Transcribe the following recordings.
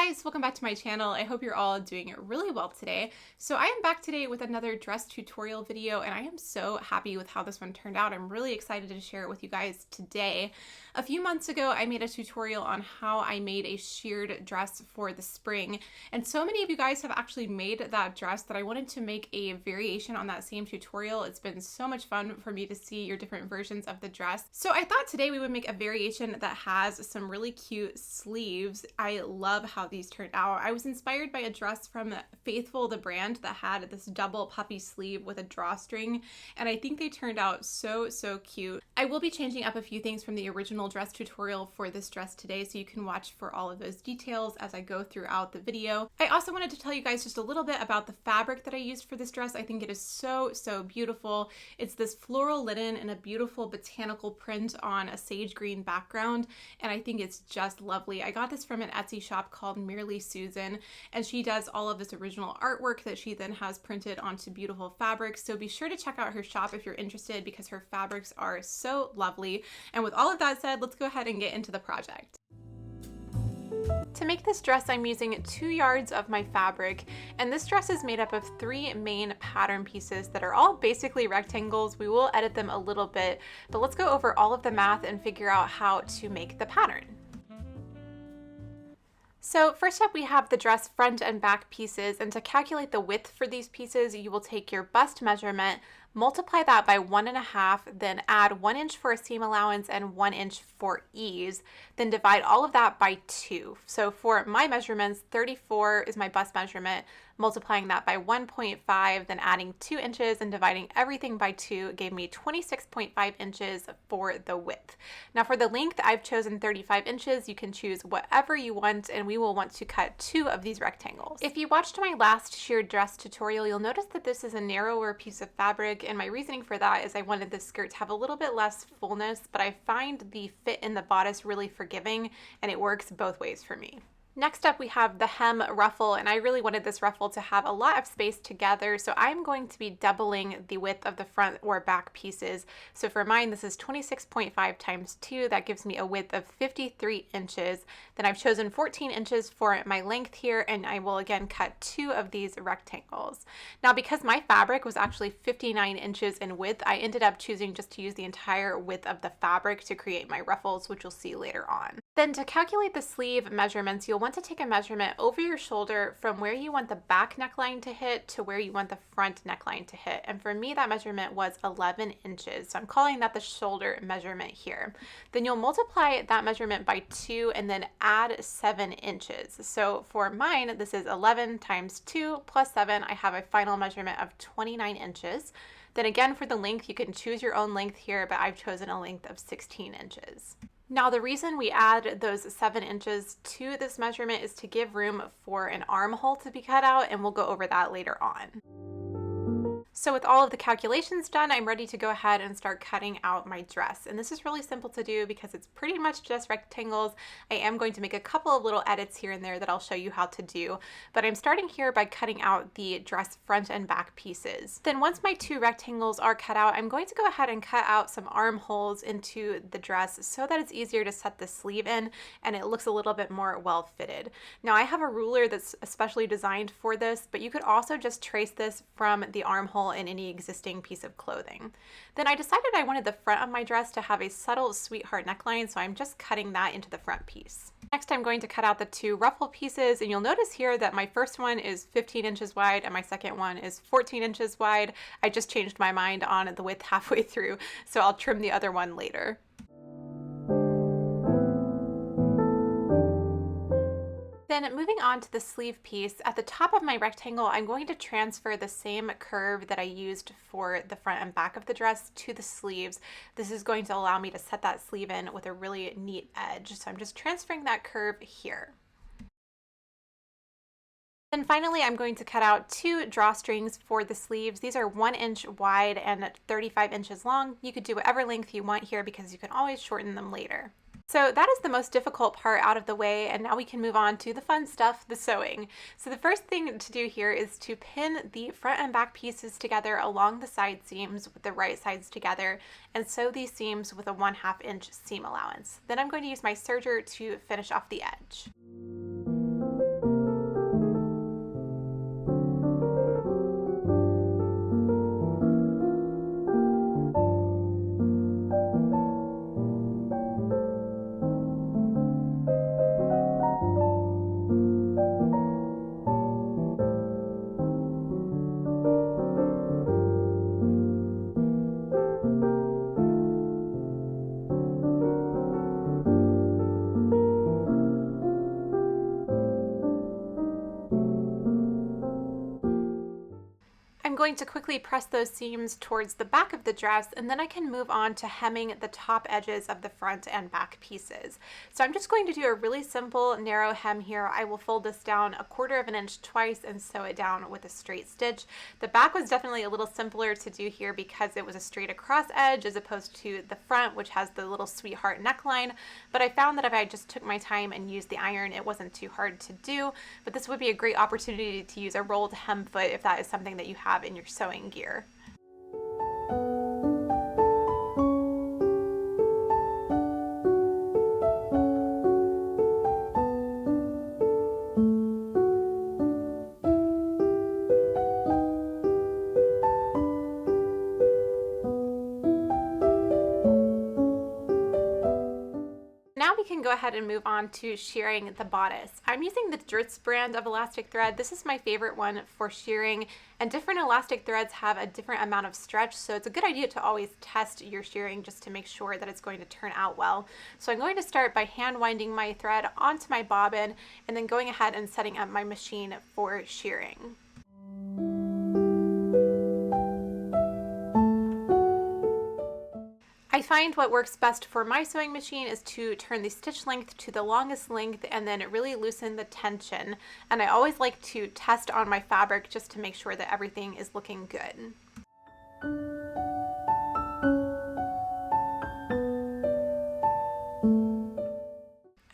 guys, welcome back to my channel. I hope you're all doing really well today. So I am back today with another dress tutorial video, and I am so happy with how this one turned out. I'm really excited to share it with you guys today. A few months ago, I made a tutorial on how I made a sheared dress for the spring, and so many of you guys have actually made that dress that I wanted to make a variation on that same tutorial. It's been so much fun for me to see your different versions of the dress. So I thought today we would make a variation that has some really cute sleeves. I love how these turned out. I was inspired by a dress from Faithful, the brand, that had this double puffy sleeve with a drawstring, and I think they turned out so cute. I will be changing up a few things from the original dress tutorial for this dress today, so you can watch for all of those details as I go throughout the video. I also wanted to tell you guys just a little bit about the fabric that I used for this dress. I think it is so beautiful. It's this floral linen and a beautiful botanical print on a sage green background, and I think it's just lovely. I got this from an Etsy shop called Merely Susan, and she does all of this original artwork that she then has printed onto beautiful fabrics. So be sure to check out her shop if you're interested, because her fabrics are so lovely. And with all of that said, let's go ahead and get into the project. To make this dress, I'm using 2 yards of my fabric, and this dress is made up of 3 main pattern pieces that are all basically rectangles. We will edit them a little bit, but let's go over all of the math and figure out how to make the pattern. So first up, we have the dress front and back pieces, and to calculate the width for these pieces, you will take your bust measurement, multiply that by 1.5, then add 1 inch for a seam allowance and 1 inch for ease, then divide all of that by 2. So for my measurements, 34 is my bust measurement, multiplying that by 1.5, then adding 2 inches and dividing everything by 2 gave me 26.5 inches for the width. Now for the length, I've chosen 35 inches. You can choose whatever you want, and we will want to cut 2 of these rectangles. If you watched my last sheared dress tutorial, you'll notice that this is a narrower piece of fabric, and my reasoning for that is I wanted the skirt to have a little bit less fullness, but I find the fit in the bodice really forgiving, and it works both ways for me. Next up, we have the hem ruffle, and I really wanted this ruffle to have a lot of space together, so I'm going to be doubling the width of the front or back pieces. So for mine, this is 26.5 times 2. That gives me a width of 53 inches. Then I've chosen 14 inches for my length here, and I will again cut 2 of these rectangles. Now, because my fabric was actually 59 inches in width, I ended up choosing just to use the entire width of the fabric to create my ruffles, which you'll see later on. Then to calculate the sleeve measurements, you'll want to take a measurement over your shoulder from where you want the back neckline to hit to where you want the front neckline to hit. And for me, that measurement was 11 inches. So I'm calling that the shoulder measurement here. Then you'll multiply that measurement by 2 and then add 7 inches. So for mine, this is 11 times 2 plus 7. I have a final measurement of 29 inches. Then again, for the length, you can choose your own length here, but I've chosen a length of 16 inches. Now, the reason we add those 7 inches to this measurement is to give room for an armhole to be cut out, and we'll go over that later on. So with all of the calculations done, I'm ready to go ahead and start cutting out my dress. And this is really simple to do because it's pretty much just rectangles. I am going to make a couple of little edits here and there that I'll show you how to do, but I'm starting here by cutting out the dress front and back pieces. Then once my 2 rectangles are cut out, I'm going to go ahead and cut out some armholes into the dress so that it's easier to set the sleeve in and it looks a little bit more well fitted. Now I have a ruler that's especially designed for this, but you could also just trace this from the armhole in any existing piece of clothing. Then I decided I wanted the front of my dress to have a subtle sweetheart neckline, so I'm just cutting that into the front piece. Next, I'm going to cut out the 2 ruffle pieces, and you'll notice here that my first one is 15 inches wide and my second one is 14 inches wide. I just changed my mind on the width halfway through, so I'll trim the other one later. Then moving on to the sleeve piece, at the top of my rectangle, I'm going to transfer the same curve that I used for the front and back of the dress to the sleeves. This is going to allow me to set that sleeve in with a really neat edge. So I'm just transferring that curve here. Then finally, I'm going to cut out 2 drawstrings for the sleeves. These are 1 inch wide and 35 inches long. You could do whatever length you want here because you can always shorten them later. So that is the most difficult part out of the way, and now we can move on to the fun stuff, the sewing. So the first thing to do here is to pin the front and back pieces together along the side seams with the right sides together and sew these seams with a 1/2 inch seam allowance. Then I'm going to use my serger to finish off the edge. going to quickly press those seams towards the back of the dress, and then I can move on to hemming the top edges of the front and back pieces. So I'm just going to do a really simple narrow hem here. I will fold this down 1/4 of an inch twice and sew it down with a straight stitch. The back was definitely a little simpler to do here because it was a straight across edge as opposed to the front, which has the little sweetheart neckline. But I found that if I just took my time and used the iron, it wasn't too hard to do. But this would be a great opportunity to use a rolled hem foot if that is something that you have in your sewing gear. Now we can go ahead and move on to shearing the bodice. I'm using the Dritz brand of elastic thread. This is my favorite one for shearing, and different elastic threads have a different amount of stretch, so it's a good idea to always test your shearing just to make sure that it's going to turn out well. So I'm going to start by hand winding my thread onto my bobbin and then going ahead and setting up my machine for shearing. I find what works best for my sewing machine is to turn the stitch length to the longest length and then really loosen the tension. And I always like to test on my fabric just to make sure that everything is looking good.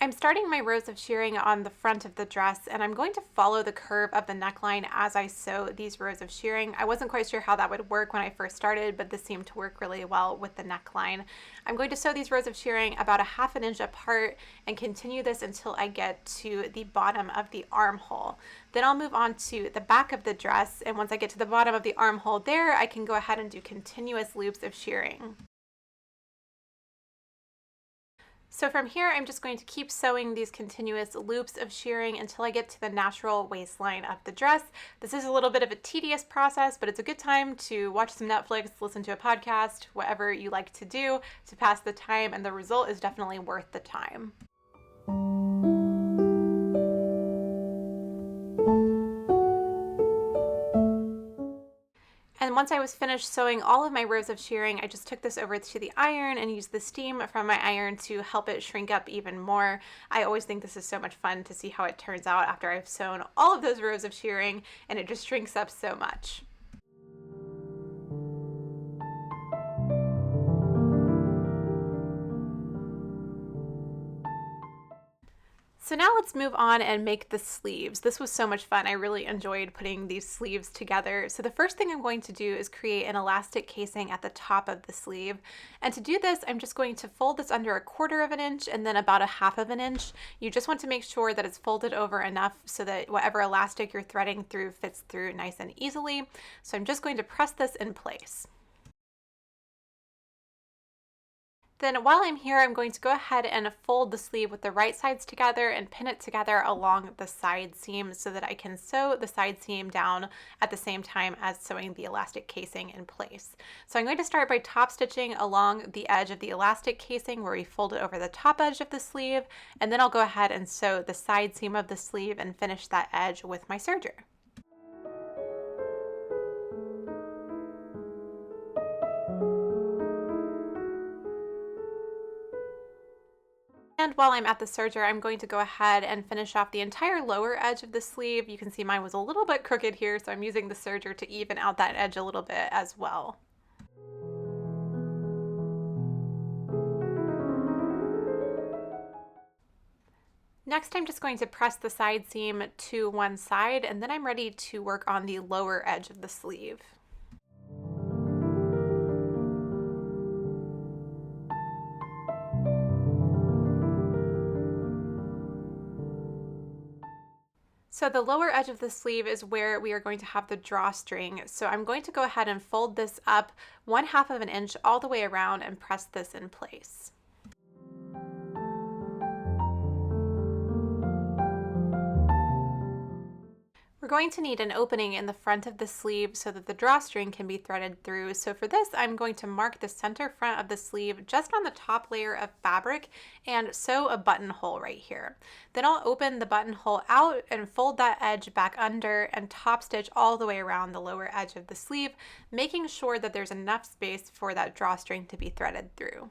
I'm starting my rows of shearing on the front of the dress, and I'm going to follow the curve of the neckline as I sew these rows of shearing. I wasn't quite sure how that would work when I first started, but this seemed to work really well with the neckline. I'm going to sew these rows of shearing about 1/2 inch apart and continue this until I get to the bottom of the armhole. Then I'll move on to the back of the dress, and once I get to the bottom of the armhole there, I can go ahead and do continuous loops of shearing. So from here, I'm just going to keep sewing these continuous loops of shearing until I get to the natural waistline of the dress. This is a little bit of a tedious process, but it's a good time to watch some Netflix, listen to a podcast, whatever you like to do to pass the time, and the result is definitely worth the time. And once I was finished sewing all of my rows of shearing, I just took this over to the iron and used the steam from my iron to help it shrink up even more. I always think this is so much fun to see how it turns out after I've sewn all of those rows of shearing, and it just shrinks up so much. So now let's move on and make the sleeves. This was so much fun. I really enjoyed putting these sleeves together. So the first thing I'm going to do is create an elastic casing at the top of the sleeve. And to do this, I'm just going to fold this under 1/4 of an inch and then about 1/2 of an inch. You just want to make sure that it's folded over enough so that whatever elastic you're threading through fits through nice and easily. So I'm just going to press this in place. Then while I'm here, I'm going to go ahead and fold the sleeve with the right sides together and pin it together along the side seam so that I can sew the side seam down at the same time as sewing the elastic casing in place. So I'm going to start by top stitching along the edge of the elastic casing where we fold it over the top edge of the sleeve, and then I'll go ahead and sew the side seam of the sleeve and finish that edge with my serger. And while I'm at the serger, I'm going to go ahead and finish off the entire lower edge of the sleeve. You can see mine was a little bit crooked here, so I'm using the serger to even out that edge a little bit as well. Next, I'm just going to press the side seam to one side, and then I'm ready to work on the lower edge of the sleeve. So the lower edge of the sleeve is where we are going to have the drawstring. So I'm going to go ahead and fold this up 1/2 of an inch all the way around and press this in place. We're going to need an opening in the front of the sleeve so that the drawstring can be threaded through. So for this, I'm going to mark the center front of the sleeve just on the top layer of fabric and sew a buttonhole right here. Then I'll open the buttonhole out and fold that edge back under and top stitch all the way around the lower edge of the sleeve, making sure that there's enough space for that drawstring to be threaded through.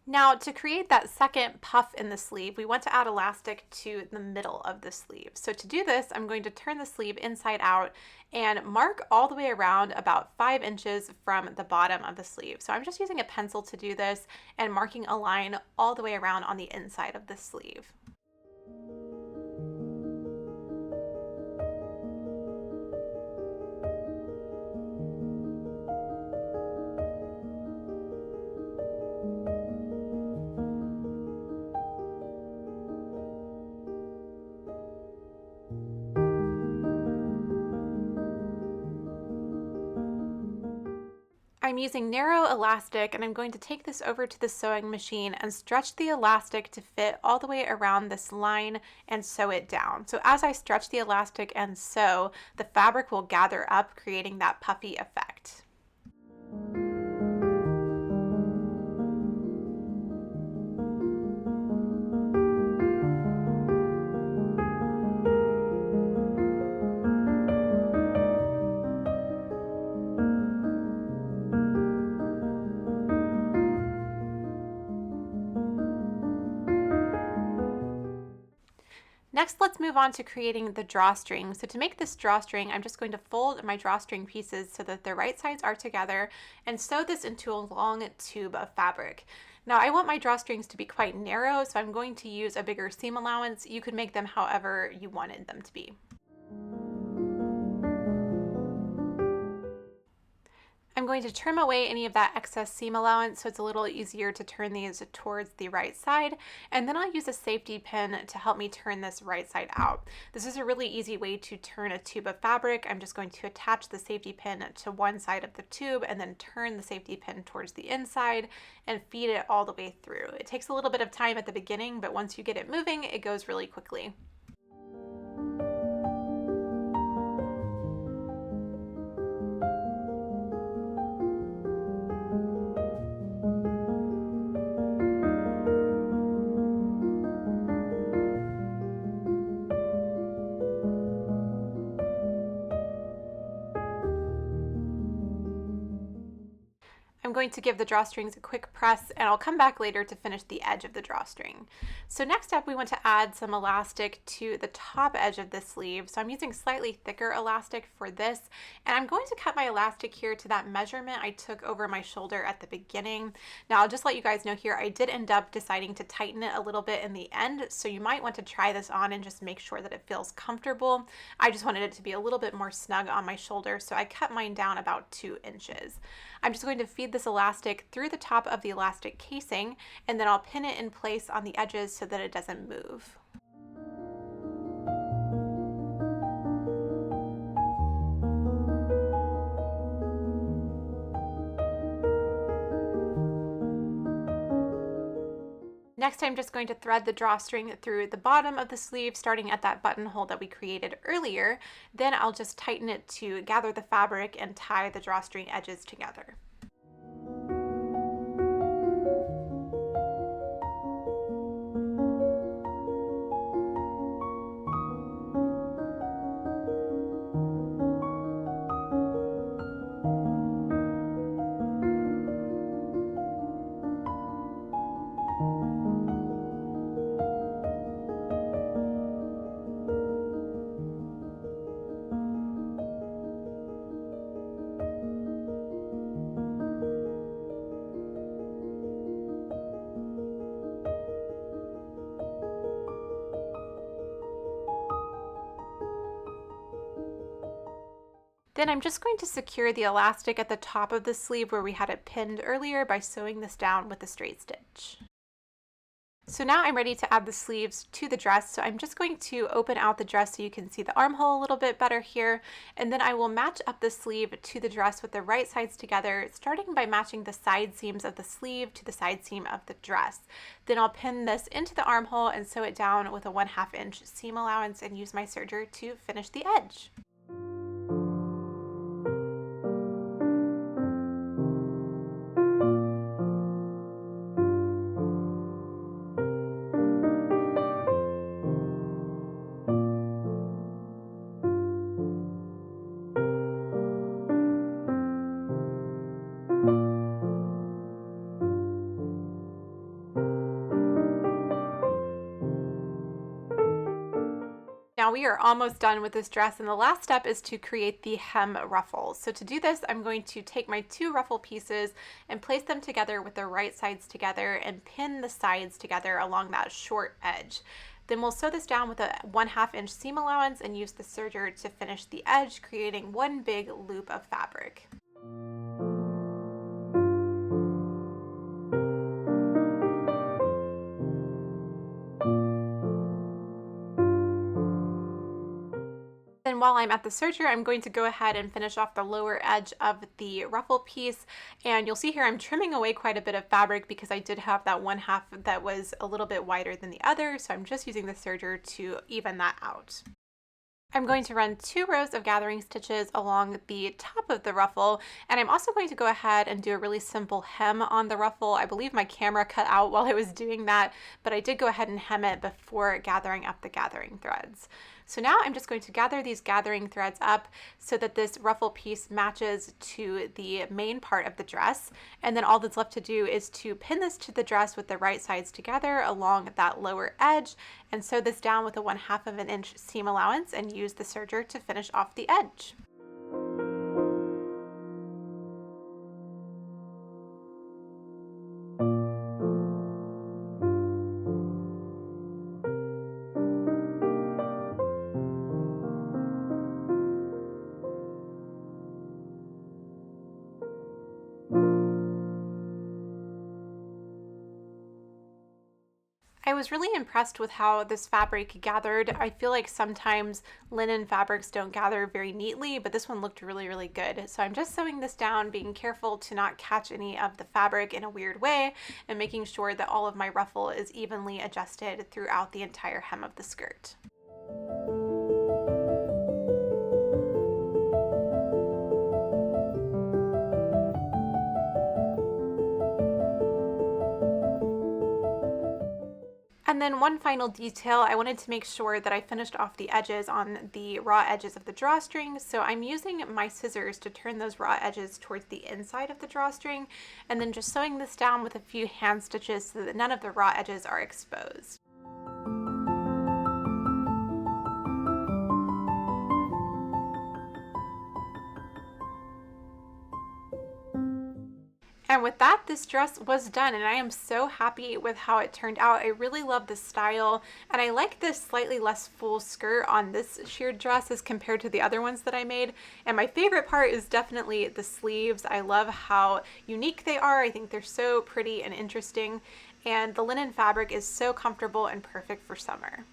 Now, to create that second puff in the sleeve, we want to add elastic to the middle of the sleeve. So to do this, I'm going to turn the sleeve inside out and mark all the way around about 5 inches from the bottom of the sleeve. So I'm just using a pencil to do this and marking a line all the way around on the inside of the sleeve. I'm using narrow elastic and I'm going to take this over to the sewing machine and stretch the elastic to fit all the way around this line and sew it down. So as I stretch the elastic and sew, the fabric will gather up, creating that puffy effect. Next, let's move on to creating the drawstring. So to make this drawstring, I'm just going to fold my drawstring pieces so that the right sides are together and sew this into a long tube of fabric. Now I want my drawstrings to be quite narrow, so I'm going to use a bigger seam allowance. You could make them however you wanted them to be. I'm going to trim away any of that excess seam allowance so it's a little easier to turn these towards the right side, and then I'll use a safety pin to help me turn this right side out. This is a really easy way to turn a tube of fabric. I'm just going to attach the safety pin to one side of the tube and then turn the safety pin towards the inside and feed it all the way through. It takes a little bit of time at the beginning, but once you get it moving, it goes really quickly. I'm going to give the drawstrings a quick press and I'll come back later to finish the edge of the drawstring. So next up, we want to add some elastic to the top edge of the sleeve. So I'm using slightly thicker elastic for this, and I'm going to cut my elastic here to that measurement I took over my shoulder at the beginning. Now I'll just let you guys know here, I did end up deciding to tighten it a little bit in the end, so you might want to try this on and just make sure that it feels comfortable. I just wanted it to be a little bit more snug on my shoulder, so I cut mine down about 2 inches. I'm just going to feed this elastic through the top of the elastic casing, and then I'll pin it in place on the edges so that it doesn't move. Next, I'm just going to thread the drawstring through the bottom of the sleeve, starting at that buttonhole that we created earlier. Then I'll just tighten it to gather the fabric and tie the drawstring edges together. Then I'm just going to secure the elastic at the top of the sleeve where we had it pinned earlier by sewing this down with a straight stitch. So now I'm ready to add the sleeves to the dress. So I'm just going to open out the dress so you can see the armhole a little bit better here. And then I will match up the sleeve to the dress with the right sides together, starting by matching the side seams of the sleeve to the side seam of the dress. Then I'll pin this into the armhole and sew it down with a 1/2 inch seam allowance and use my serger to finish the edge. Now we are almost done with this dress, and the last step is to create the hem ruffles. So to do this, I'm going to take my 2 ruffle pieces and place them together with the right sides together and pin the sides together along that short edge. Then we'll sew this down with a 1/2 inch seam allowance and use the serger to finish the edge, creating one big loop of fabric. Then while I'm at the serger, I'm going to go ahead and finish off the lower edge of the ruffle piece. And you'll see here I'm trimming away quite a bit of fabric because I did have that 1/2 that was a little bit wider than the other. So I'm just using the serger to even that out. I'm going to run 2 rows of gathering stitches along the top of the ruffle, and I'm also going to go ahead and do a really simple hem on the ruffle. I believe my camera cut out while I was doing that, but I did go ahead and hem it before gathering up the gathering threads. So now I'm just going to gather these gathering threads up so that this ruffle piece matches to the main part of the dress, and then all that's left to do is to pin this to the dress with the right sides together along that lower edge and sew this down with a 1/2 inch seam allowance and use the serger to finish off the edge. I was really impressed with how this fabric gathered. I feel like sometimes linen fabrics don't gather very neatly, but this one looked really, really good. So I'm just sewing this down, being careful to not catch any of the fabric in a weird way, and making sure that all of my ruffle is evenly adjusted throughout the entire hem of the skirt. And then one final detail, I wanted to make sure that I finished off the edges on the raw edges of the drawstring. So I'm using my scissors to turn those raw edges towards the inside of the drawstring, and then just sewing this down with a few hand stitches so that none of the raw edges are exposed. And with that, this dress was done, and I am so happy with how it turned out. I really love the style, and I like this slightly less full skirt on this sheared dress as compared to the other ones that I made. And my favorite part is definitely the sleeves. I love how unique they are. I think they're so pretty and interesting, and the linen fabric is so comfortable and perfect for summer.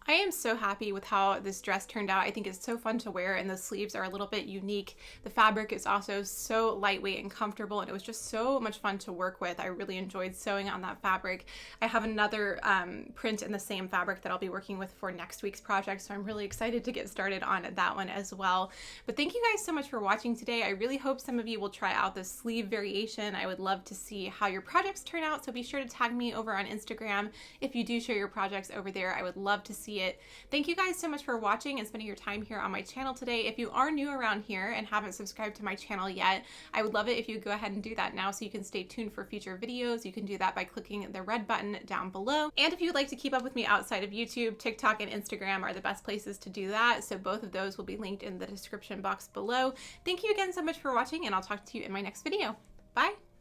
I am so happy with how this dress turned out. I think it's so fun to wear, and the sleeves are a little bit unique. The fabric is also so lightweight and comfortable, and it was just so much fun to work with. I really enjoyed sewing on that fabric. I have another print in the same fabric that I'll be working with for next week's project, so I'm really excited to get started on that one as well. But thank you guys so much for watching today. I really hope some of you will try out this sleeve variation. I would love to see how your projects turn out, so be sure to tag me over on Instagram if you do share your projects over there. I would love to see it. it. Thank you guys so much for watching and spending your time here on my channel today. If you are new around here and haven't subscribed to my channel yet, I would love it if you go ahead and do that now so you can stay tuned for future videos. You can do that by clicking the red button down below. And if you'd like to keep up with me outside of YouTube, TikTok and Instagram are the best places to do that. So both of those will be linked in the description box below. Thank you again so much for watching, and I'll talk to you in my next video. Bye.